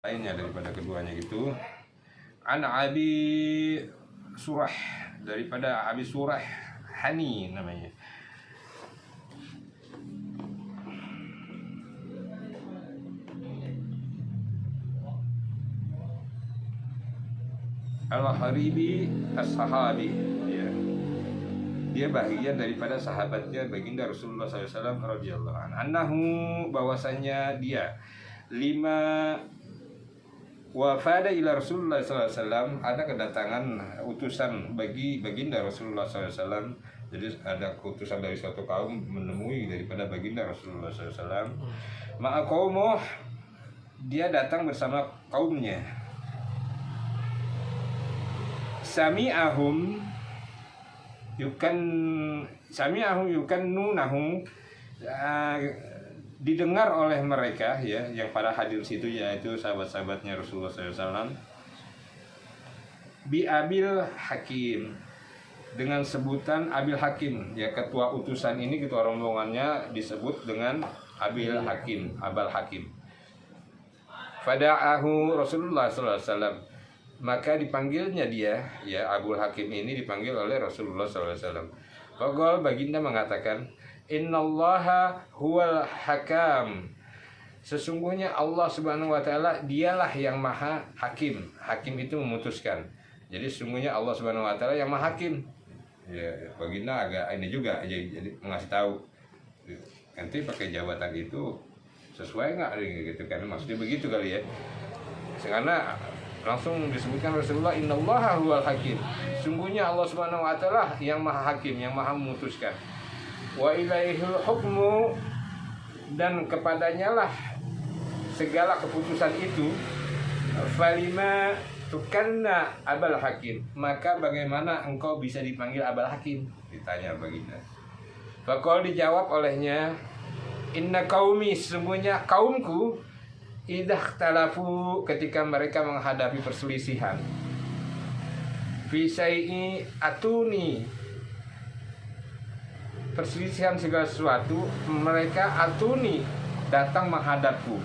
lainnya daripada keduanya gitu. An Abi Surah, daripada Abi Surah Hani namanya. Al-Haribi As-Sahabi, ya. Dia bagian daripada sahabatnya baginda Rasulullah SAW radhiyallahu anhu, bahwasanya dia lima wafada ila Rasulullah SAW, ada kedatangan utusan bagi baginda Rasulullah SAW. Jadi ada keutusan dari suatu kaum menemui daripada baginda Rasulullah SAW. Ma'aqawmuh, dia datang bersama kaumnya. Sami'ahum yukannunahu, didengar oleh mereka, ya, yang pada hadir situ, yaitu sahabat-sahabatnya Rasulullah SAW, bi Abil Hakim, dengan sebutan Abil Hakim, ya, ketua utusan ini, ketua rombongannya disebut dengan Abil Hakim, Abal Hakim. Fada'ahu Rasulullah SAW, maka dipanggilnya dia, ya, Abul Hakim ini dipanggil oleh Rasulullah SAW. Faqala, baginda mengatakan, innallaha huwal hakam, sesungguhnya Allah Subhanahu wa taala dialah yang maha hakim. Hakim itu memutuskan. Jadi sesungguhnya Allah Subhanahu wa taala yang maha hakim. Ya, baginda agak ini juga, jadi mengasih tahu. Nanti pakai jabatan itu sesuai nggak gitu kan, maksudnya begitu kali ya. Karena langsung disebutkan Rasulullah, innallaha huwal hakim, sungguhnya Allah Subhanahu wa taala yang maha hakim, yang maha memutuskan. Wa ilaihil hukmu, dan kepadanya lah segala keputusan itu. Falima tukanna Abal Hakim, maka bagaimana engkau bisa dipanggil Abal Hakim, ditanya baginda. Faqala, dijawab olehnya, inna qaumi, sesungguhnya kaumku, idah talafu, ketika mereka menghadapi perselisihan, fi syai'i atuni, perselisihan segala sesuatu, mereka atuni, datang menghadapku.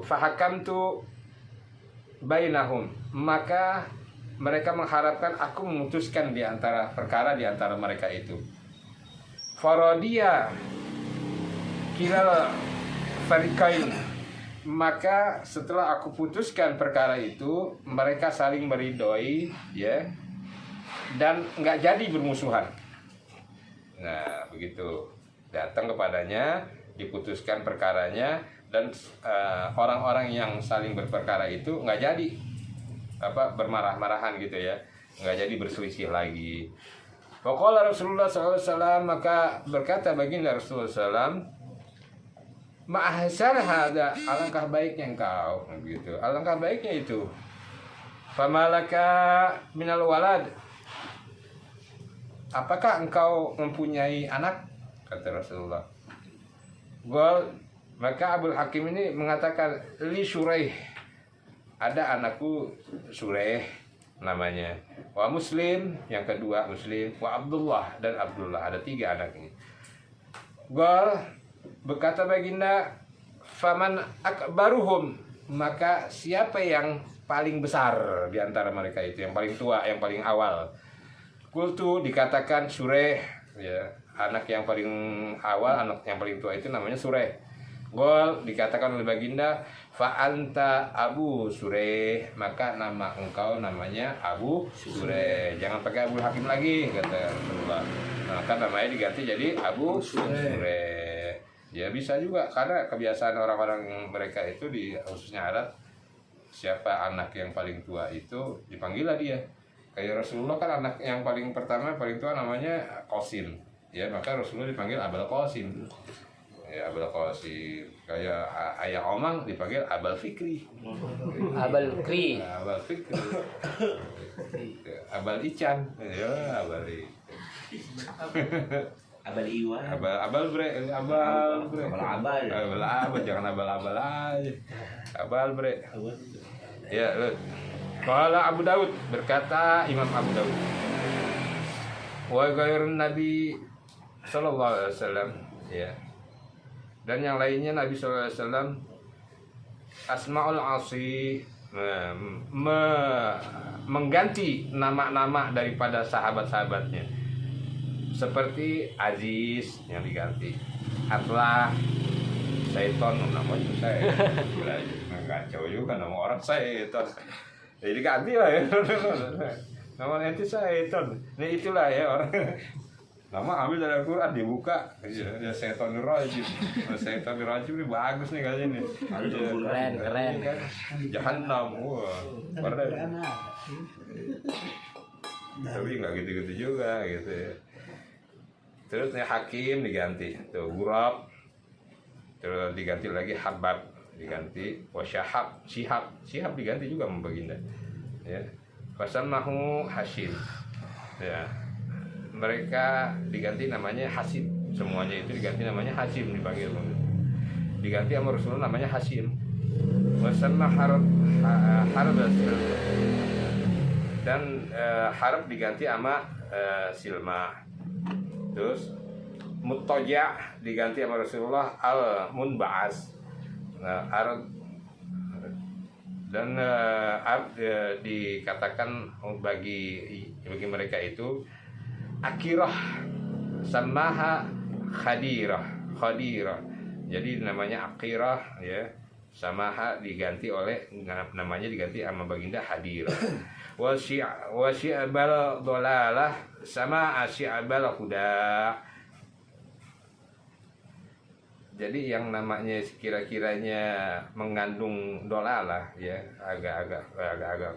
Fahakamtu bainahum, maka mereka mengharapkan aku memutuskan di antara perkara di antara mereka itu. Faradiya kilal farikain, maka setelah aku putuskan perkara itu, mereka saling meridhoi, ya, dan nggak jadi bermusuhan. Nah, begitu, datang kepadanya, diputuskan perkaranya, dan orang-orang yang saling berperkara itu nggak jadi bermarah-marahan gitu ya, nggak jadi berselisih lagi. Faqala Rasulullah SAW, maka berkata baginda Rasulullah SAW, ma'ahsan hada, alangkah baiknya engkau, gitu, alangkah baiknya itu. Famalaka minal walad, apakah engkau mempunyai anak, kata Rasulullah. Maka Abul Hakim ini mengatakan, li Surayh, ada anakku Surayh namanya, wa Muslim, yang kedua Muslim, wa Abdullah, dan Abdullah, ada 3 anak ini. Berkata baginda, faman akbaruhum, maka siapa yang paling besar di antara mereka itu, yang paling tua, yang paling awal. Kultu, dikatakan Surayh, ya, anak yang paling awal, anak yang paling tua itu namanya Surayh. Dikatakan oleh baginda, fa anta Abu Surayh, maka nama engkau namanya Abu Surayh, jangan pakai Abul Hakim lagi, kata Rasulullah. Maka namanya diganti jadi Abu Surayh. Ya, bisa juga, karena kebiasaan orang-orang mereka itu, di khususnya Arab, siapa anak yang paling tua itu dipanggillah dia. Kayak Rasulullah kan anak yang paling pertama, paling tua namanya Qasim, ya, maka Rasulullah dipanggil Abul Qasim, ya, Abul Qasim. Kayak ayah Omang dipanggil Abul Fikri, Abul Kri, Abul Fikri, Abul Ican, ya, Abul Abal Iwan, Abal bre, jangan abal aja, abal bre. Ya, Qala Abu Daud, berkata Imam Abu Daud, wa ghairun Nabi sallallahu alaihi wasallam, ya, dan yang lainnya Nabi sallallahu alaihi wasallam, Asmaul Asi, mengganti nama-nama daripada sahabat-sahabatnya. Seperti Aziz yang diganti Atlah, Syaiton, nama itu saya kacau juga nama orang Syaiton, jadi ganti lah ya. Nama itu Syaiton, ini itulah ya orang. Nama ambil dari Al-Quran, dibuka ya Syaitonir Rajim. Syaitonir Rajim ini bagus nih kayaknya nih. Keren. Jahannam, wah keren. Tapi nggak gitu-gitu juga gitu ya. Terus nih Hakim diganti, tuh Gurab, terus diganti lagi Habab, diganti Wasyahab, Syihab diganti juga sama Baginda. Ya, Fasamahu Hashim. Ya, mereka diganti namanya Hasim, semuanya itu diganti namanya Hasim, dipanggil diganti sama Rasulullah namanya Hasim. Wasamma Harb dan Harb diganti sama Silma. Terus Mutoja diganti sama Rasulullah Al-Munba'as. Nah, Arab dan dikatakan bagi mereka itu Akirah, Samaha Khadirah. Jadi namanya Akirah ya. Samaha diganti oleh namanya diganti sama Baginda Hadirah. Wasyi'bal dolalah sama asyi'bal huda. Jadi yang namanya kira-kiranya mengandung dolalah ya, agak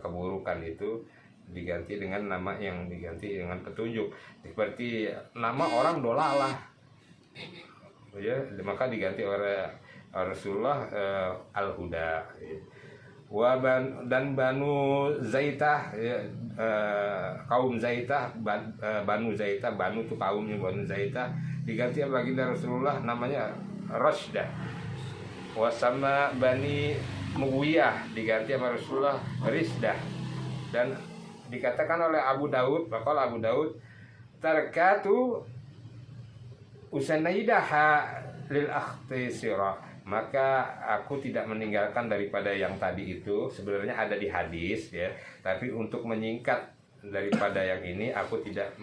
keburukan itu diganti dengan nama yang diganti dengan petunjuk. Seperti nama orang dolalah ya, maka diganti oleh Rasulullah Al-Huda ya. Dan Banu Zaitah ya, kaum Zaitah, Banu Zaitah, Banu itu kaumnya Banu Zaitah, diganti baginda Rasulullah namanya Rashdah. Wasama Bani Muwiyah diganti sama Rasulullah Rizdah. Dan dikatakan oleh Abu Daud, bakal Abu Daud tarkatu usanaidaha lil akhtisira, maka aku tidak meninggalkan daripada yang tadi itu, sebenarnya ada di hadis ya, tapi untuk menyingkat daripada yang ini aku tidak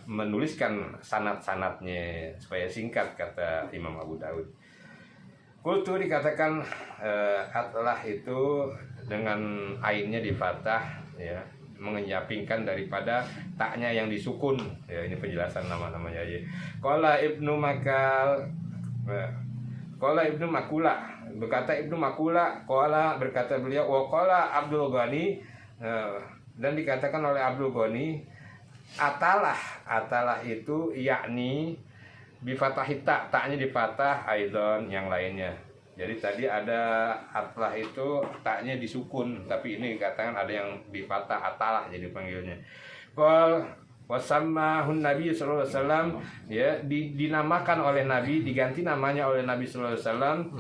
menuliskan sanad-sanadnya supaya singkat, kata Imam Abu Daud. Kultu dikatakan atlah itu dengan ainnya di fathah ya, menyampingkan daripada taknya yang disukun ya, ini penjelasan nama-namanya aja. Qala Ibnu Makula, berkata Ibnu Makula, qala berkata beliau, wa qala Abdul Ghani, dan dikatakan oleh Abdul Ghani, atalah itu yakni bi fathahit taknya di fathah aidon yang lainnya. Jadi tadi ada atlah itu taknya disukun, tapi ini dikatakan ada yang di fathah atalah jadi panggilnya. Qal wasammahun Nabi sallallahu alaihi wasallam ya, dinamakan oleh Nabi, diganti namanya oleh Nabi sallallahu alaihi wasallam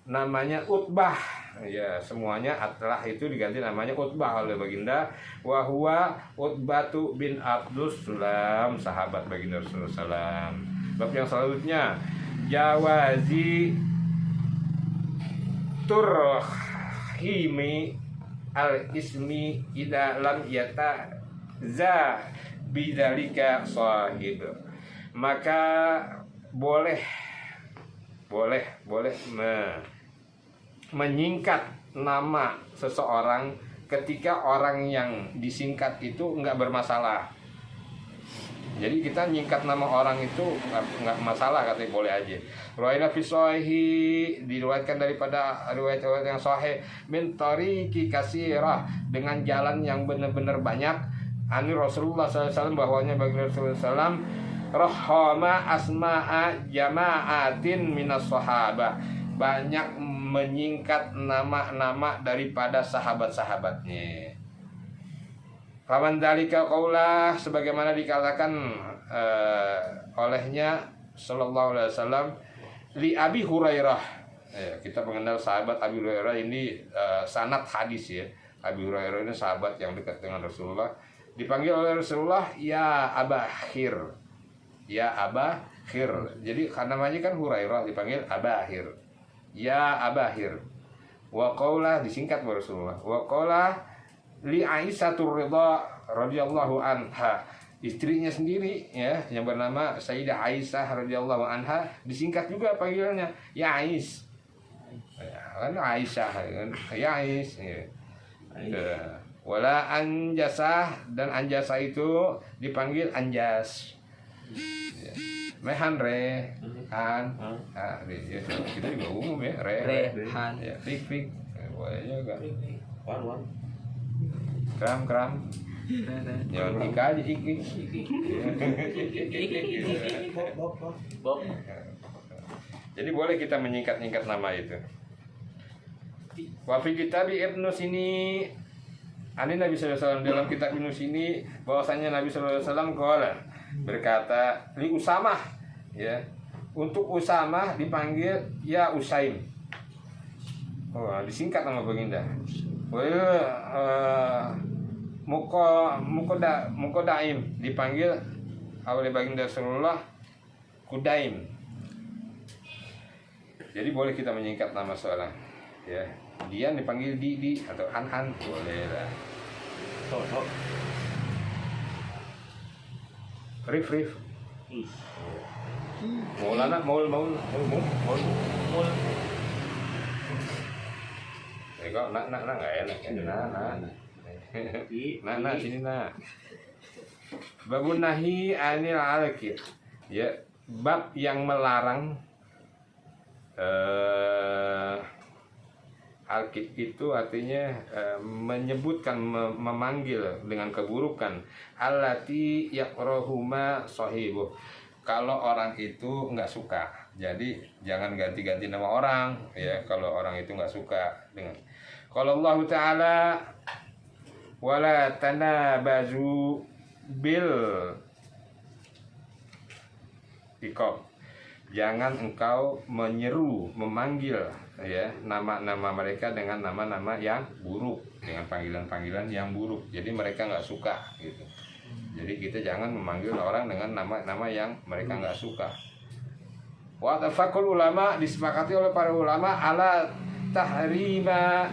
namanya Utbah ya, semuanya atlah itu diganti namanya Utbah oleh baginda. Wa huwa Utbatu bin Abdul Sulam, sahabat baginda Rasulullah sallallahu alaihi wasallam. Bab yang selanjutnya jawazi turhimi al-ismi idza lam yata za bidzalika sahib, maka boleh menyingkat nama seseorang ketika orang yang disingkat itu enggak bermasalah. Jadi kita nyingkat nama orang itu nggak masalah, katanya boleh aja. Ruwayat fi sahih, diriwayatkan daripada riwayat yang sahih min tariqi katsirah, dengan jalan yang benar-benar banyak. Ani Rasulullah SAW, bahwanya bagi Rasulullah SAW rahama asma'a jama'atin minas sahabah, banyak menyingkat nama-nama daripada sahabat-sahabatnya. Faman dzalika qaulah, sebagaimana dikatakan olehnya sallallahu alaihi wasallam li Abi Hurairah. Ya, kita mengenal sahabat Abi Hurairah ini sanad hadis ya. Abi Hurairah ini sahabat yang dekat dengan Rasulullah. Dipanggil oleh Rasulullah ya Aba Khir. Ya Aba Khir. Jadi namanya kan Hurairah, dipanggil Aba Khir. ya Abahir. Wa qaulah disingkat Rasulullah. Wa qaulah li Aisyah Ridha radhiyallahu anha. Istrinya sendiri ya yang bernama Sayyidah Aisyah radhiyallahu anha disingkat juga panggilannya ya Ais. Ya, kan Aisyah kan ya Ais. Ya. Wala Anjasah dan Anjasah itu dipanggil Anjas. Ya. Mehan Rehan. Ya, kita juga umum ya Rehan. Ya, Fik. Boleh juga. Wan. Kram. Jangan Ika aja Iki. Bob. Jadi boleh kita menyingkat-nyingkat nama itu. Wa fi kitab Ibnu Sini Ani Nabi SAW dalam kitab Ibnu Sini bahwasanya Nabi SAW berkata li Usamah ya. Untuk Usamah dipanggil ya Usaim. Oh, disingkat nama baginda. Mukodaim dipanggil oleh baginda Rasulullah Kudaim. Jadi boleh kita menyingkat nama seorang ya. Dia dipanggil Didi atau Han boleh lah. Rif. Maulana Maul. Kok nak enggak enak ya. Nah sini nah. Babun nahi anil alqid. Ya, bab yang melarang alqid itu artinya menyebutkan memanggil dengan keburukan allati yaqrahuma sahibuh. Kalau orang itu enggak suka. Jadi jangan ganti-ganti nama orang ya kalau orang itu enggak suka dengan. Kalau Allah Ta'ala wala tanabazu bil iqab. Jangan engkau menyeru, memanggil ya nama-nama mereka dengan nama-nama yang buruk, dengan panggilan-panggilan yang buruk. Jadi mereka nggak suka gitu. Jadi kita jangan memanggil orang dengan nama-nama yang mereka nggak suka. Wa tafaqul ulama disepakati oleh para ulama ala tahrima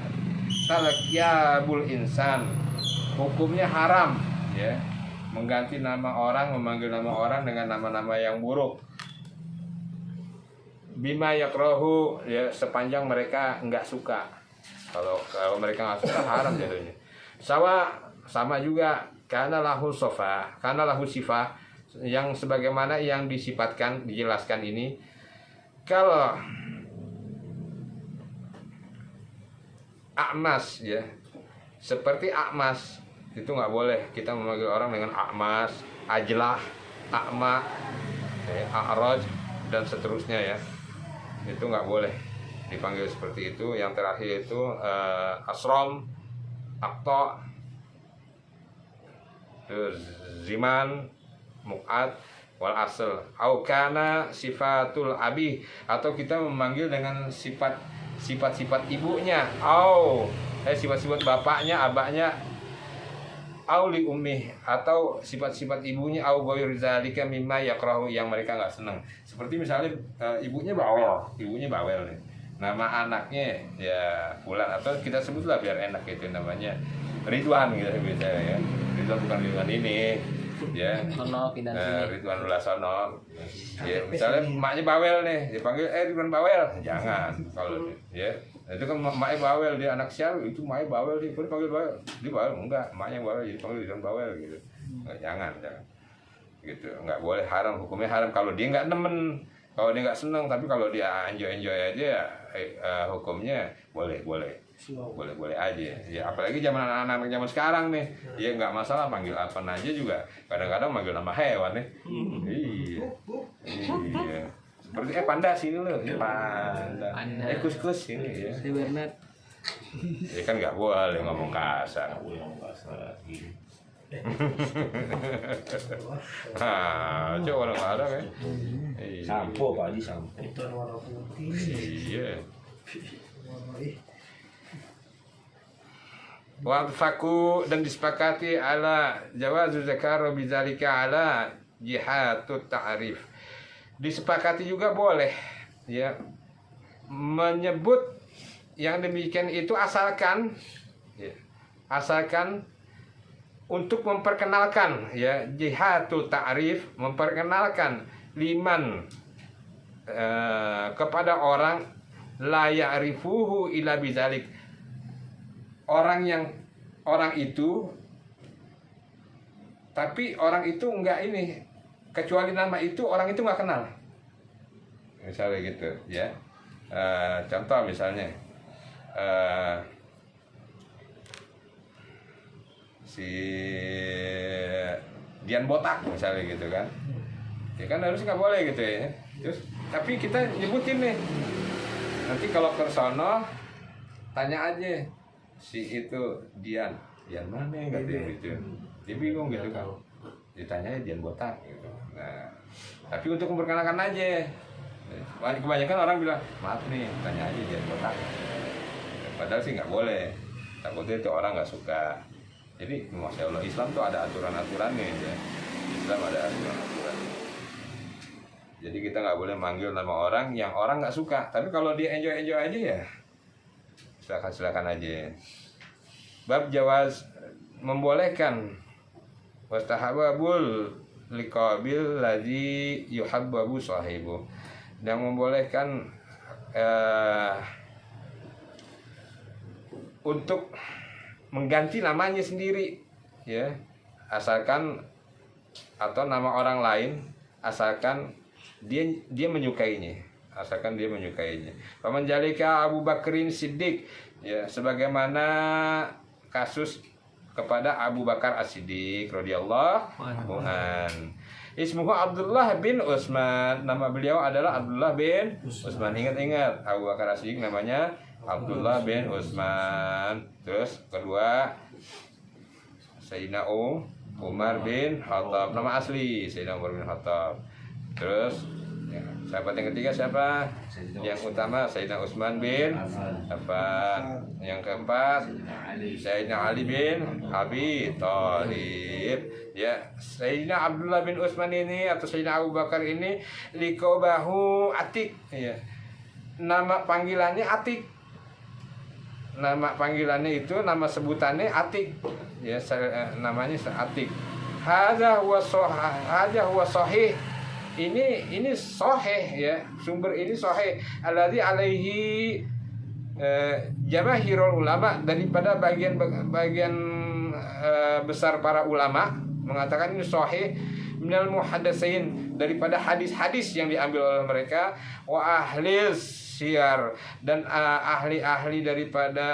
talakyabul insan. Hukumnya haram ya mengganti nama orang, memanggil nama orang dengan nama-nama yang buruk. Bima yakrahu ya sepanjang mereka enggak suka. Kalau mereka enggak suka haram jadinya. Sama juga karena lahu sifah yang sebagaimana yang disifatkan dijelaskan ini. Kalau Akmas ya seperti Akmas itu nggak boleh kita memanggil orang dengan Akmas, Ajlah, Akma, A'raj dan seterusnya ya. Itu nggak boleh dipanggil seperti itu. Yang terakhir itu Asrom, Akto, Ziman, Mu'ad, wal asl. Aukana sifatul abi atau kita memanggil dengan sifat-sifat ibunya. Sifat-sifat bapaknya, abahnya. Auli ummih atau sifat-sifat ibunya au ghair zalika mimma yakrahu yang mereka enggak senang. Seperti misalnya ibunya bawel nih. Nama anaknya ya Fulan atau kita sebutlah biar enak itu namanya Ridwan gitu misalnya ya. Ridwan bukan Ridwan ini ya. Ridwan Ulasono. Ya misalnya emaknya bawel nih, dipanggil Ridwan bawel. Jangan kalau ya. Itu kan maknya bawel, dia anak siapa itu maknya bawel, dia panggil bawel, dia bawel enggak, maknya bawel jadi panggil Ridwan bawel gitu. Jangan gitu, nggak boleh, haram, hukumnya haram kalau dia nggak nemen, kalau dia nggak seneng. Tapi kalau dia enjoy aja hukumnya boleh aja ya. Apalagi zaman anak-anak zaman sekarang nih dia nggak masalah manggil apa aja juga, kadang-kadang manggil nama hewan nih. Iya. Seperti panda sini loh, panda. Kus ini ya. Ya kan nggak boleh ngomong kasar. Coba orang ada kan? Sampo Pak Haji, sampo. Itu warna putih. Iya. Wafaku dan disepakati ala jawazu zakar bidzalika ala jihatut ta'rif. Disepakati juga boleh ya menyebut yang demikian itu asalkan untuk memperkenalkan ya, jihatul ta'rif, memperkenalkan liman kepada orang la ya'rifuhu illa bizalik, orang itu, tapi orang itu enggak ini, kecuali nama itu orang itu enggak kenal, misalnya gitu ya. Contoh misalnya si Dian botak misalnya gitu kan, ya kan harus nggak boleh gitu ya. Terus tapi kita nyebutin nih, nanti kalau ke sono tanya aja si itu Dian mana gitu, dia bingung gitu kan, ditanya Dian botak gitu. Nah tapi untuk memperkenalkan aja, kebanyakan orang bilang maaf nih tanya aja Dian botak, padahal sih nggak boleh, takutnya itu orang nggak suka. Jadi Masya Allah, Islam tuh ada aturan-aturannya ya. Islam ada aturan-aturan. Jadi kita nggak boleh manggil nama orang yang orang nggak suka. Tapi kalau dia enjoy aja ya, silakan aja. Bab jawaz, membolehkan wastahabul liqabil ladzi yuhabbabu sahibu, dan membolehkan untuk mengganti namanya sendiri ya, asalkan, atau nama orang lain asalkan dia menyukainya, Paman jalika Abu Bakrin Siddiq ya, sebagaimana kasus kepada Abu Bakar As-Siddiq radhiyallahu anhu. Ismuhu Abdullah bin Utsman, nama beliau adalah Abdullah bin Utsman. Ingat-ingat, Abu Bakar As-Siddiq namanya Abdullah bin Utsman. Terus kedua Sayyidina Umar bin Khattab, nama asli Sayyidina Umar bin Khattab. Terus ya, sahabat yang ketiga siapa? Yang utama Sayyidina Utsman bin Affan. Yang keempat Sayyidina Ali bin Abi Thalib. Ya, Sayyidina Abdullah bin Utsman ini atau Sayyidina Abu Bakar ini liqabahu Atik ya. Nama panggilannya Atik. Nama panggilannya itu, nama sebutannya Atik ya, namanya Atik. Hadza huwa sahih. Ini sahih ya, sumber ini sahih. Alladzi alaihi jamaahirul ulama, daripada bagian besar para ulama mengatakan ini sahih, minal muhaddatsin, daripada hadis-hadis yang diambil oleh mereka, wa ahlis syiar, dan ahli-ahli daripada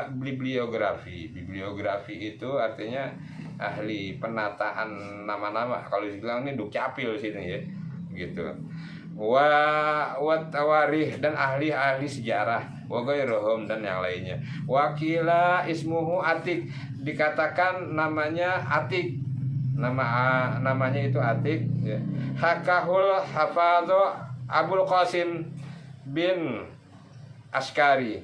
bibliografi. Bibliografi itu artinya ahli penataan nama-nama. Kalau dibilang ini dukcapil sini ya, gitu. Wa tawarikh, dan ahli-ahli sejarah, wa ghairuhum, dan yang lainnya. Wakila ismuhu Atik, dikatakan namanya Atik. Namanya itu Atik ya. Hakahul hafadhu Abul Qasim bin Askari,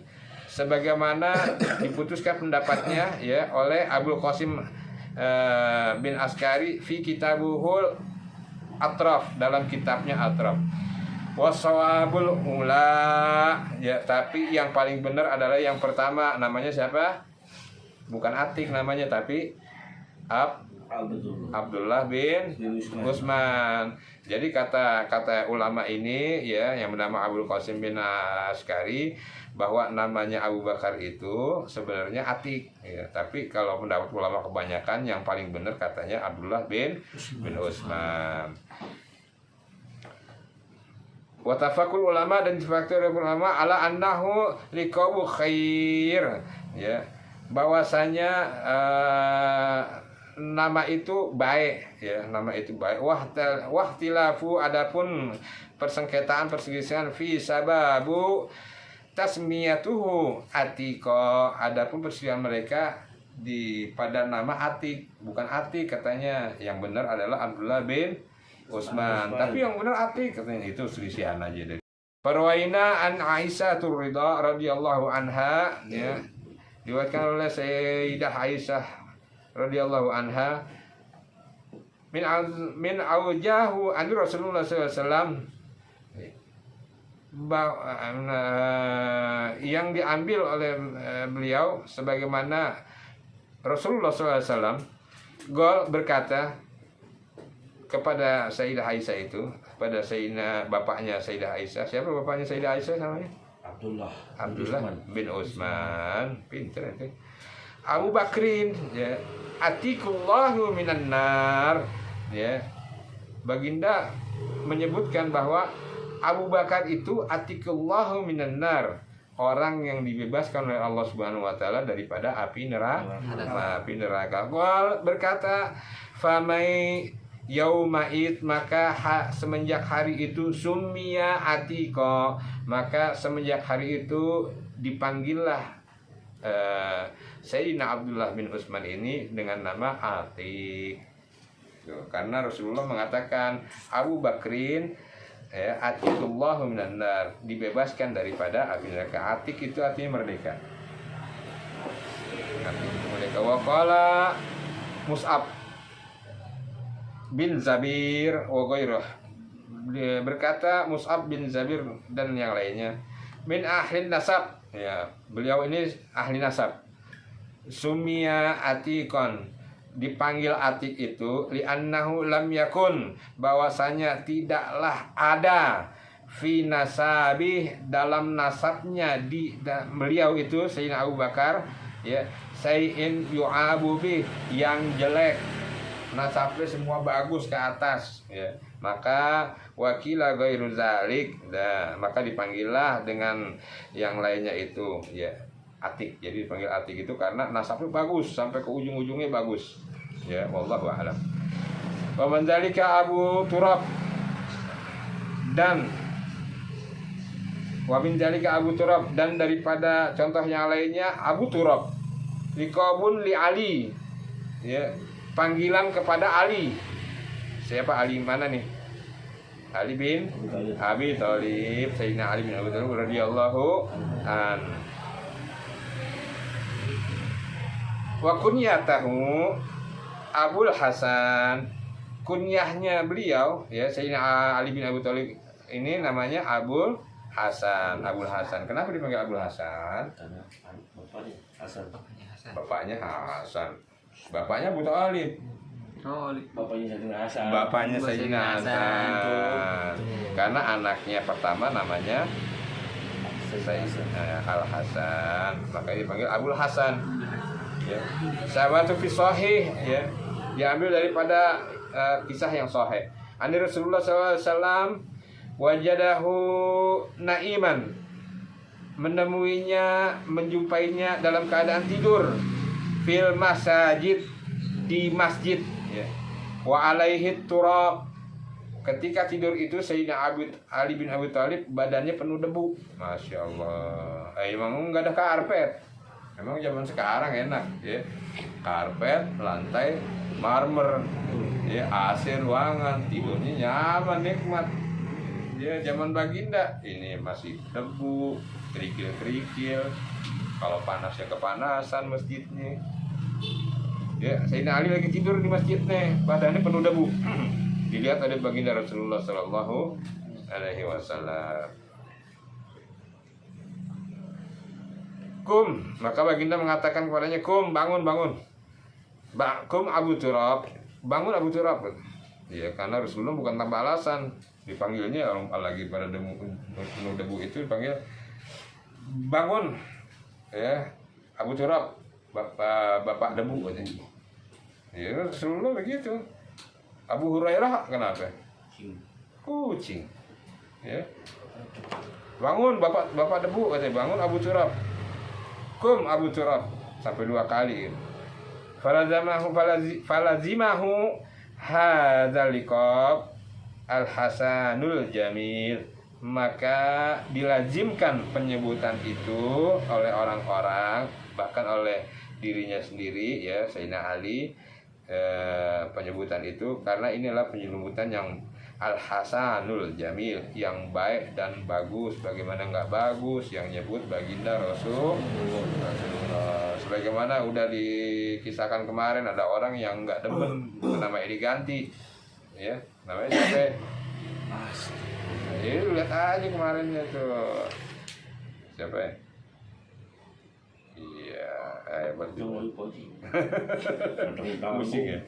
sebagaimana diputuskan pendapatnya ya oleh Abul Qasim bin Askari fi kitabuhul Atraf, dalam kitabnya Atraf. Wasawabul ula ya, tapi yang paling benar adalah yang pertama, namanya siapa? Bukan Atik namanya, tapi Abdullah bin Utsman. Jadi kata ulama ini ya, yang bernama Abul Qasim bin Askari, bahwa namanya Abu Bakar itu sebenarnya Atik ya, tapi kalau pendapat ulama kebanyakan yang paling benar katanya Abdullah bin Utsman. Wa tafaqul ulama, dan faktor ulama ala annahu liqabu khair ya, bahwasanya nama itu baik ya, nama itu baik. Wahtilafu, adapun perselisihan fi sababu tasmiyatuhu Atiko, adapun perselisihan mereka pada nama Atik, bukan Atik katanya, yang benar adalah Abdullah bin Utsman, tapi yang benar Atik katanya. Itu selisihan aja deh. Farwaina an Aisyah Ridha radhiyallahu anha ya, diriwayatkan oleh Sayyidah Aisyah radhiyallahu anha min aujahu an Rasulullah sallallahu alaihi wasallam, yang diambil oleh beliau sebagaimana Rasulullah SAW Gol berkata kepada Sayyidah Aisyah itu, kepada bapaknya Sayyidah Aisyah. Siapa bapaknya Sayyidah Aisyah namanya? Abdullah bin Utsman. Pinter itu. Abu Bakrin, ya, atikullahu minan nar, ya. Baginda menyebutkan bahwa Abu Bakar itu atikullahu minan nar, orang yang dibebaskan oleh Allah Subhanahu wa taala daripada api neraka. Qal berkata, famai yaumait, maka semenjak hari itu summiya atiqa, maka semenjak hari itu dipanggillah Sayyidina Abdullah bin Utsman ini dengan nama Atiq. Karena Rasulullah mengatakan Abu Bakrin atiqullahu minan nar, dibebaskan daripada api neraka. Atiq itu artinya merdeka. Atiq itu merdeka. Wa qala Mus'ab bin Zabir wa ghairah, berkata Mus'ab bin Zabir dan yang lainnya, min ahli nasab, ya, beliau ini ahli nasab. Sumia Atiqon, dipanggil Atiq itu li'annahu lam yakun, bahwasanya tidaklah ada fi nasabih, dalam nasabnya beliau itu Sayyidina Abu Bakar, ya, sayin yu'abu bih, yang jelek, nasabnya semua bagus ke atas, ya. Maka wakila ghairu zalik, maka dipanggillah dengan yang lainnya itu, ya, Atiq. Jadi dipanggil Atiq itu karena nasabnya bagus sampai ke ujung-ujungnya bagus, ya. Wallahu a'lam. Wa man dzalika Abu Turab, dan wa min dzalika Abu Turab, dan daripada contoh yang lainnya Abu Turab liqabun li Ali, ya, panggilan kepada Ali. Siapa Ali mana nih? Ali bin Abi Thalib, Sayyidina Ali bin Abi Thalib radhiyallahu an. Wa kunyatahu Abul Hasan, kunyahnya beliau, ya, Sayyidina Ali bin Abi Thalib ini namanya Abul Hasan. Abul Hasan. Kenapa dipanggil Abul Hasan? Karena bapaknya Hasan. Bapaknya Hasan. Bapaknya Abu Thalib. Oh, Bapaknya Sayyidina Hasan. Bapaknya Sayyidina Hasan. Karena anaknya pertama namanya Sayyidina Al Hasan, maka dipanggil Abul Hasan. Ya. Sahabatu fi sahih, ya, diambil daripada kisah yang sahih. Ani Rasulullah SAW wajadahu naiman, menemuinya, menjumpainya dalam keadaan tidur, fil masajid, di masjid, ya. Wa alaihi turab, ketika tidur itu Sayyidina Ali bin Abi Thalib badannya penuh debu. Masya Allah. Emang nggak ada karpet. Memang zaman sekarang enak, ya, karpet, lantai marmer, ya, AC ruangan, tidurnya nyaman, nikmat. Ya, zaman Baginda ini masih debu, kerikil-kerikil. Kalau panas ya kepanasan masjidnya. Ya, Sayyidina Ali lagi tidur di masjidnya, badannya penuh debu. Dilihat oleh Baginda Rasulullah Sallallahu Alaihi Wasallam. Kum, maka Baginda mengatakan kepadanya, kum, bangun, bangun. Kum Abu Turab, bangun Abu Turab. Ya, karena Rasulullah bukan tanpa alasan. Dipanggilnya orang lagi pada penuh debu itu dipanggil, bangun, ya, Abu Turab, bapak debu katanya. Ya, Rasulullah begitu. Abu Hurairah kenapa? Kucing. Ya. Bangun bapak debu katanya, bangun Abu Turab. Kum Abu Turab, sampai 2 kali. Falazimahu hadzal liqab al-hasanul jamil, maka dilazimkan penyebutan itu oleh orang-orang, bahkan oleh dirinya sendiri, ya, Sayyidina Ali, penyebutan itu karena inilah penyebutan yang al-hasanul jamil, yang baik dan bagus. Bagaimana nggak bagus yang nyebut Baginda Rasulullah. Sebagaimana udah dikisahkan kemarin, ada orang yang nggak demen namanya diganti, ya, namanya siapa? Ini lu lihat aja kemarinnya tuh. Siapa ya? Iya, hebat juga. Pusing ya,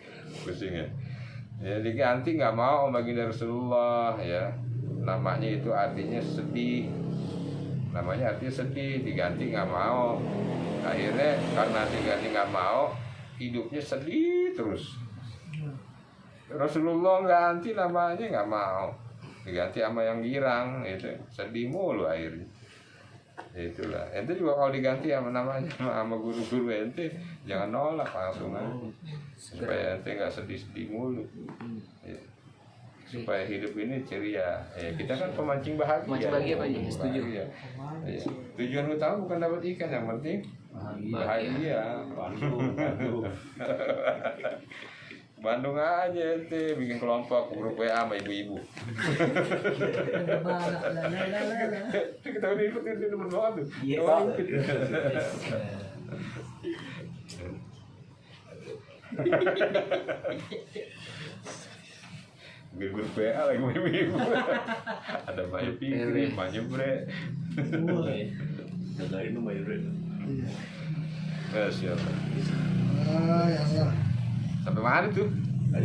pusing ya. Ya diganti nggak mau baginda Rasulullah ya. Namanya itu artinya sedih. Namanya artinya sedih, diganti nggak mau. Akhirnya karena diganti nggak mau, hidupnya sedih terus. Rasulullah ganti namanya nggak mau, diganti sama yang girang, itu sedih mulu akhirnya. Itulah, ente juga kalau diganti sama namanya sama guru-guru ente jangan nolak langsung aja, supaya ente nggak sedih-sedih mulu. Ya. Supaya hidup ini ceria. Ya, kita kan pemancing bahagia. Pemancing bahagia, Pak Haji. Setuju. Ya. Tujuan utama bukan dapat ikan, yang penting bahagia. Bandung aja ente bikin kelompok grup WA sama ibu-ibu. Kita udah ikut itu teman banget tuh. Iya, Pak. Bikin grup WA lagi sama ibu-ibu. Ada Mbak Fikri, Mbak Jebre. Ada ini Mbak Jebre. Siapa? Sampai mana tuh?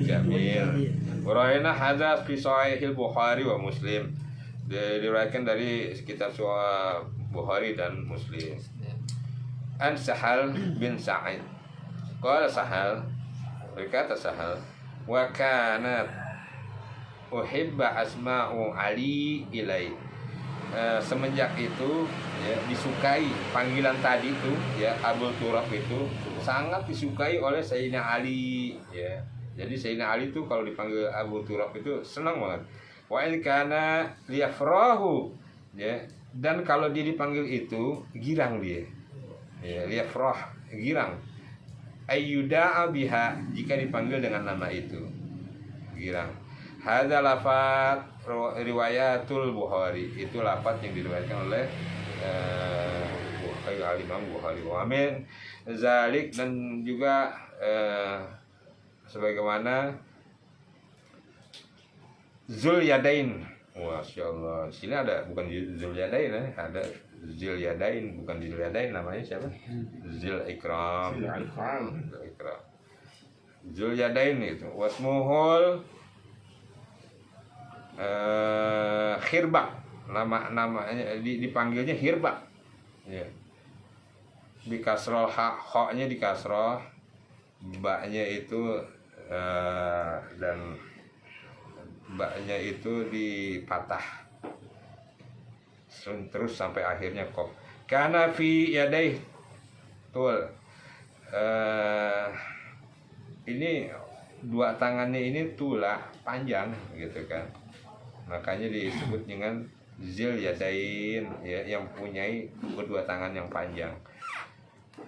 Jamil. Waraina hadats fi sahihil Bukhari wa Muslim. Diriwayatkan dari kitab Bukhari dan Muslim. An Sahal bin Sa'id. Qala Sahal, berkata Sahal, wa kanat uhibba asma'u Ali ilai. Semenjak itu ya, disukai panggilan tadi itu ya, Abul Turab itu sangat disukai oleh Sayyidina Ali ya. Jadi Sayyidina Ali itu kalau dipanggil Abu Turab itu senang banget. Wa in kana liyafrahu ya, dan kalau dia dipanggil itu girang dia. Ya, liyafrah, girang. Ayyuda'a biha, jika dipanggil dengan nama itu. Girang. Hadza lafaz riwayatul Bukhari, itu lafaz yang diriwayatkan oleh Imam Bukhari. Wa min zalik, dan juga sebagaimana Zul Yadain. Masya Allah, sini ada bukan Zul Yadain ya, ada Zul Yadain, bukan Zul Yadain, namanya siapa? Zul Ikram. Zul Yadain itu wasmuhul Khirbak, namanya dipanggilnya Khirbak ya. Di kasroh, haknya di kasroh, baknya itu dan baknya itu dipatah terus sampai akhirnya kok. Karena fi yadai tul, ini dua tangannya ini tulah panjang gitu kan, makanya disebut dengan Zil Yadain ya, yang punyai kedua tangan yang panjang.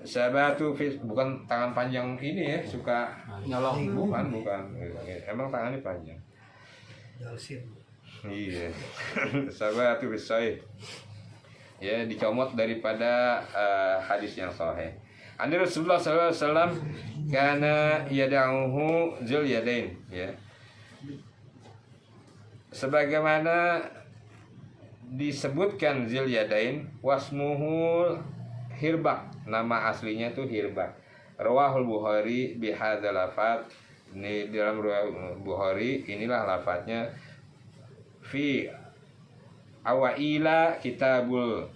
Sabatu bukan tangan panjang ini ya, suka nyolong. bukan emang tangannya panjang. Iya. Sabatu bisai ya, dicomot daripada hadis yang sahih. Ani Rasulullah sallallahu alaihi wasallam kana yad'uhu Zul Yadain ya. Sebagaimana disebutkan Zul Yadain, wasmuhu Hirbak, nama aslinya itu Hirbak. Rawahul Bukhari bihadzal lafaz, ini dalam riwayat Bukhari inilah lafadznya fi awaila kitabul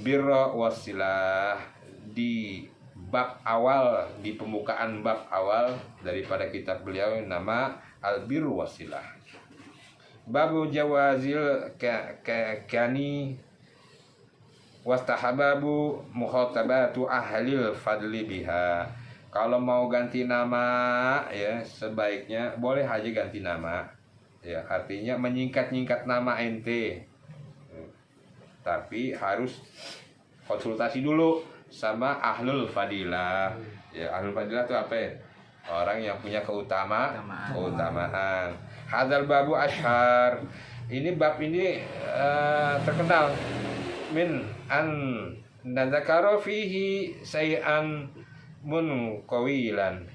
birra wasilah, di bab awal, di pembukaan bab awal daripada kitab beliau nama Al-Birru Wasilah. Babu jawazil kani wastahababu mukhatabatu ahlil fadli biha. Kalau mau ganti nama ya, sebaiknya boleh aja ganti nama ya, artinya menyingkat-nyingkat nama ente, tapi harus konsultasi dulu sama ahlul fadilah ya. Ahlul fadilah itu apa ya? Orang yang punya keutamaan. Hadzal babu ashar, ini bab ini terkenal min an nadzakara fihi say'an munqawilan,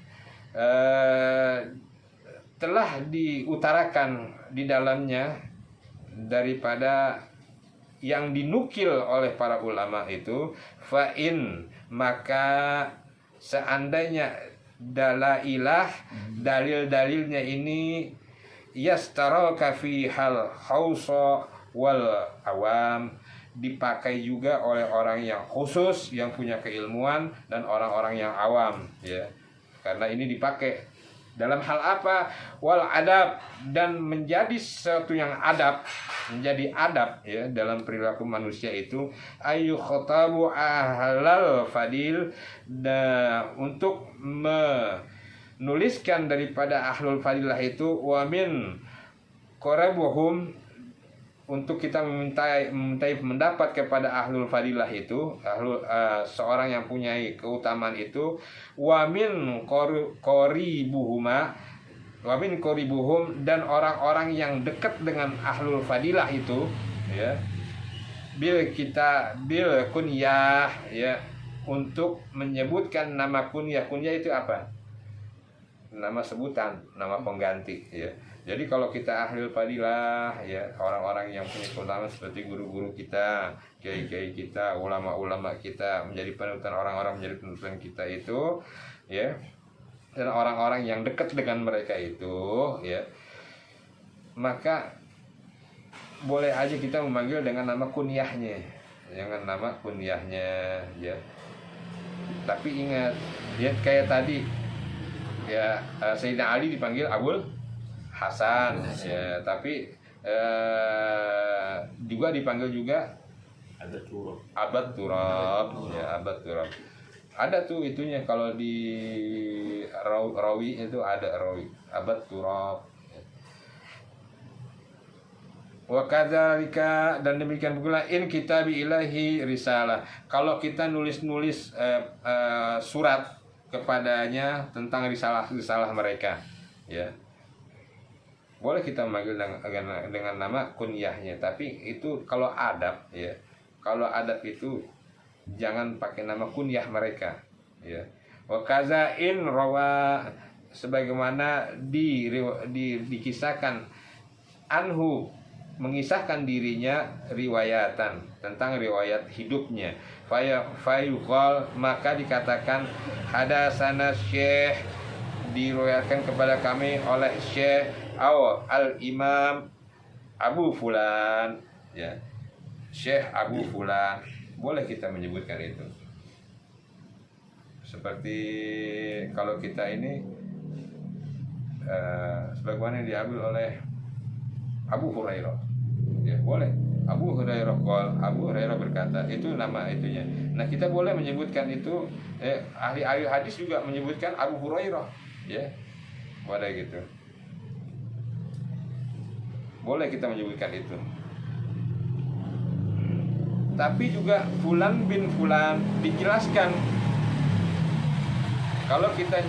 telah diutarakan di dalamnya daripada yang dinukil oleh para ulama itu, fa'in, maka seandainya dalailah, dalil-dalilnya ini yastaraka fi hal khawsa wal awam, dipakai juga oleh orang yang khusus yang punya keilmuan dan orang-orang yang awam, ya. Karena ini dipakai dalam hal apa? Wal adab, dan menjadi sesuatu yang adab, menjadi adab, ya, dalam perilaku manusia itu ayu khotabu ahlal fadil, untuk menuliskan daripada ahlul fadilah itu, wa min qarabuhum, untuk kita memintai pendapat kepada ahlul fadilah itu, seorang yang punya keutamaan itu, wa min qoribuhuma, wa min qoribuhum, dan orang-orang yang dekat dengan ahlul fadilah itu, ya, bil kunyah, ya, untuk menyebutkan nama kunyah. Kunyah itu apa? Nama sebutan, nama pengganti, ya. Jadi kalau kita ahlul fadilah, ya, orang-orang yang punya keutamaan seperti guru-guru kita, kiai-kiai kita, ulama-ulama kita, menjadi panutan, orang-orang menjadi panutan kita itu, ya, dan orang-orang yang dekat dengan mereka itu, ya, maka boleh aja kita memanggil dengan nama kunyahnya, dengan nama kunyahnya, ya. Tapi ingat, ya, kayak tadi, ya, Sayyidina Ali dipanggil Abul Hasan, ya, tapi juga dipanggil juga Abad Turab, ya, Abad Turab. Ada tuh itunya, kalau di rawi itu ada rawi Abad Turab. Wa kadzalika, dan demikian pula in kitabi ilahi risalah, kalau kita nulis surat kepadanya tentang risalah mereka, ya, boleh kita memanggil dengan nama kunyahnya. Tapi itu kalau adab, ya, kalau adab itu jangan pakai nama kunyah mereka, ya. Wa kazain rawa, sebagaimana dikisahkan anhu, mengisahkan dirinya riwayatan, tentang riwayat hidupnya, fayuqal, maka dikatakan hadasana syekh, diriwayatkan kepada kami oleh syekh al-imam Abu Fulan, ya, Syekh Abu Fulan, boleh kita menyebutkan itu. Seperti kalau kita ini sebagaimana yang diambil oleh Abu Hurairah, ya, boleh Abu Hurairah qol, Abu Hurairah berkata, itu nama itunya. Nah, kita boleh menyebutkan itu, ahli-ahli hadis juga menyebutkan Abu Hurairah, ya, boleh gitu. Boleh kita menyebutkan itu. Tapi juga Fulan bin Fulan dijelaskan. Kalau kita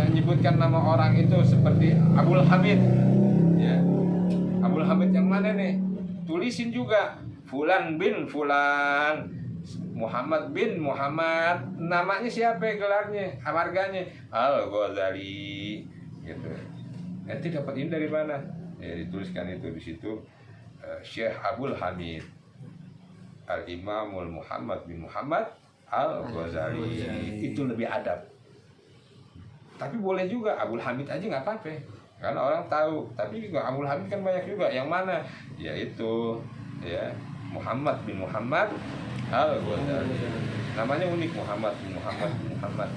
menyebutkan nama orang itu seperti Abdul Hamid, ya, Abdul Hamid yang mana nih? Tulisin juga Fulan bin Fulan, Muhammad bin Muhammad. Namanya siapa, gelarnya, marganya Al-Ghazali, gitu. Nanti dapat ini dari mana? Ya, dituliskan itu di situ, Syekh Abdul Hamid Al-Imamul Muhammad bin Muhammad Al-Ghazali. Itu lebih adab. Tapi boleh juga Abdul Hamid aja nggak apa-apa, karena orang tahu. Tapi juga Abdul Hamid kan banyak juga. Yang mana? Yaitu, ya, Muhammad bin Muhammad Al-Ghazali. Namanya unik, Muhammad bin Muhammad bin Muhammad.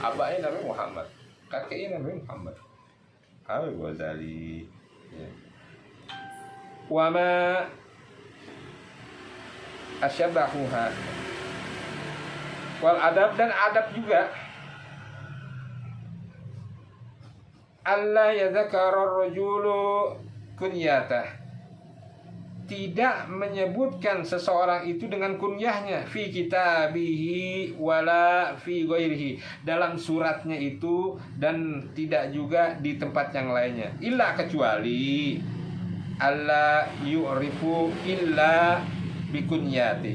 Abahnya namanya Muhammad, kakeknya namanya Muhammad Al-Ghazali, ya. Wa ma asyabahuha wal adab, dan adab juga Allah yadhakara rajulu kunyatah, tidak menyebutkan seseorang itu dengan kunyahnya, fi kitabihi wala fi ghairihi, dalam suratnya itu dan tidak juga di tempat yang lainnya, illa, kecuali alla yu'rifu illa bikunyati,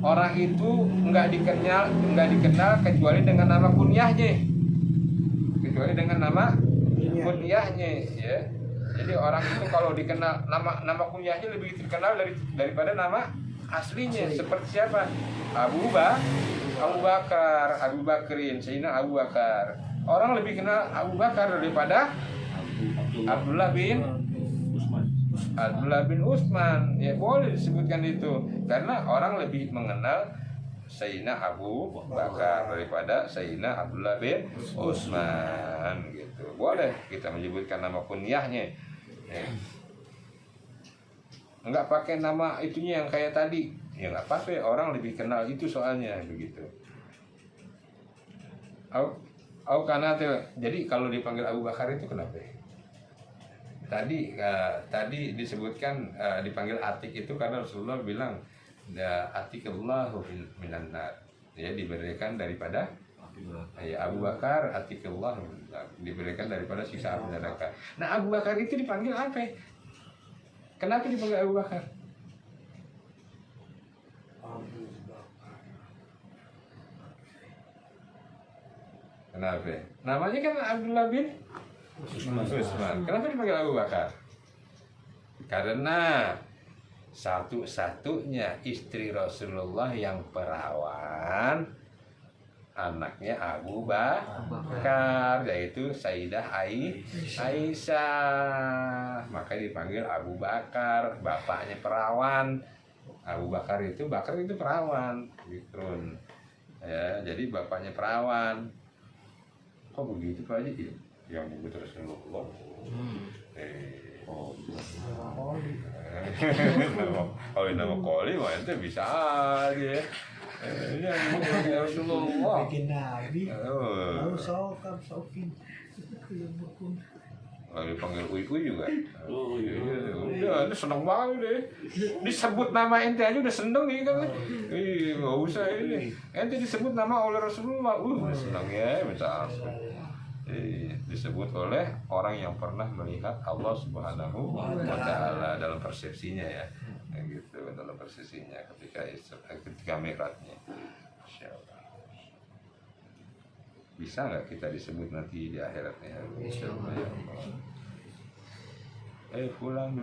orang itu enggak dikenal kecuali dengan nama kunyahnya, kecuali dengan nama kunyahnya, ya. Jadi orang itu kalau dikenal nama kunyahnya lebih terkenal daripada nama aslinya. Seperti siapa? Abu Bakar, Abu Bakrin, Sayyidina Abu Bakar. Orang lebih kenal Abu Bakar daripada Abdullah bin Utsman. Ya boleh disebutkan itu karena orang lebih mengenal Sayyidina Abu Bakar daripada Sayyidina Abdullah bin Utsman gitu. Boleh kita menyebutkan nama kunyahnya. Ya. Enggak pakai nama itunya yang kayak tadi. Ya enggak apa-apa, orang lebih kenal itu soalnya begitu. Jadi kalau dipanggil Abu Bakar itu kenapa? Tadi disebutkan dipanggil Atik itu karena Rasulullah bilang Atikullahu minan nar. Ya diberikan daripada ya Abu Bakar Atikullah diberikan daripada siksa api neraka. Nah Abu Bakar itu dipanggil apa? Kenapa dipanggil Abu Bakar? Kenapa? Namanya kan Abdullah bin Utsman. Kenapa dipanggil Abu Bakar? Karena satu-satunya istri Rasulullah yang perawan anaknya Abu Bakar, yaitu Sayyidah Aisyah. Maka dipanggil Abu Bakar, bapaknya perawan. Abu Bakar itu perawan, Bikrun. Ya, jadi bapaknya perawan. Kok begitu Pak Haji? Yang nyebut Rasulullah. Nama Koli mah itu bisa aja. Yang Rasulullah. Bikin nabi. Lalu sokin. Lalu dipanggil Uy juga. Udah, ini seneng banget deh. Disebut nama ente aja udah seneng nih kan. Nggak usah ini. Ente disebut nama oleh Rasulullah. Seneng ya, minta ampun. Disebut oleh orang yang pernah melihat Allah Subhanahu wa Ta'ala dalam persepsinya ya. Gitu, dalam persepsinya ketika mi'rajnya. Insyaallah. Bisa nggak kita disebut nanti di akhiratnya? Insyaallah ya Allah.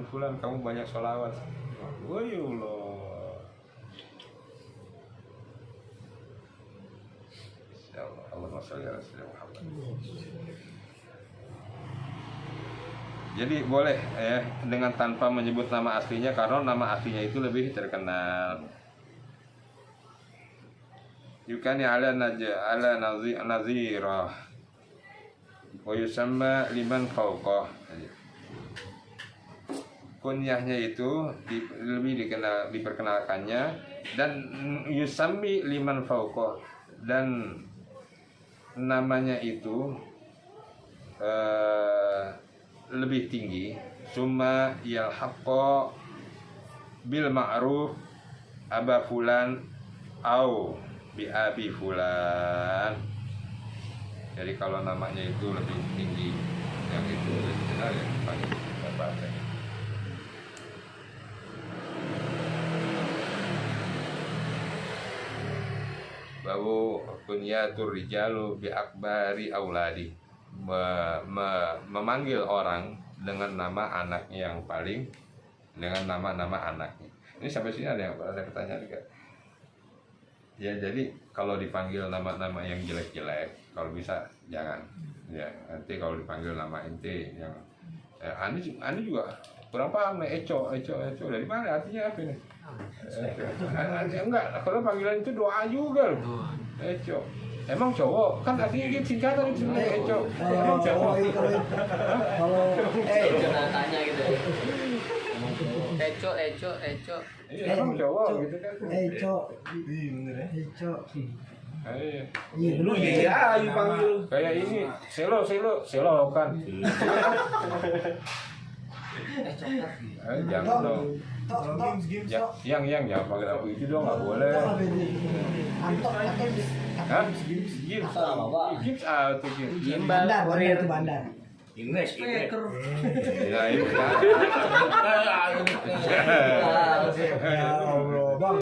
Fulan, kamu banyak sholawat. Wah ya Allah. Insyaallah. Allahumma sholli ala sayyidina Muhammad. Jadi boleh ya dengan tanpa menyebut nama aslinya karena nama aslinya itu lebih terkenal. Yukani ala nazirah wa yusamma liman fawqah. Kunyahnya itu lebih diperkenalkannya dan yusammi liman fawqah dan namanya itu lebih tinggi. Summa yalhaqqa bil ma'ruf aba fulan au bi abi fulan. Jadi kalau namanya itu lebih tinggi, yang itu lebih dikenal ya panggil bapaknya. Bahwa kunyatur rijalu bi akbari auladi, memanggil orang dengan nama anaknya yang paling, dengan nama-nama anaknya. Ini sampai sini ada pertanyaan juga. Ya jadi kalau dipanggil nama-nama yang jelek-jelek, kalau bisa jangan. Ya nanti kalau dipanggil nama ente yang Ani juga kurang paham nih, Eco dari mana artinya apa ini? Enggak, kalau panggilan itu doa juga loh. Eco. Emang cowok? Kan artinya dia singkatan itu sebenarnya Eco. Emang cowok. Kalau Eco tanya gitu. Eco. Emang cowok gitu kan. Eco. Iya bener ya. Eco. Iya dulu Iya, dipanggil. Kayak ini, selo kan. Jangan dong. Yang jangan panggil aku itu dong, nggak boleh. Hah? Gips atau gips? Bandar itu bandar. Inggris. Ya itu kan. Ya Allah, Bang.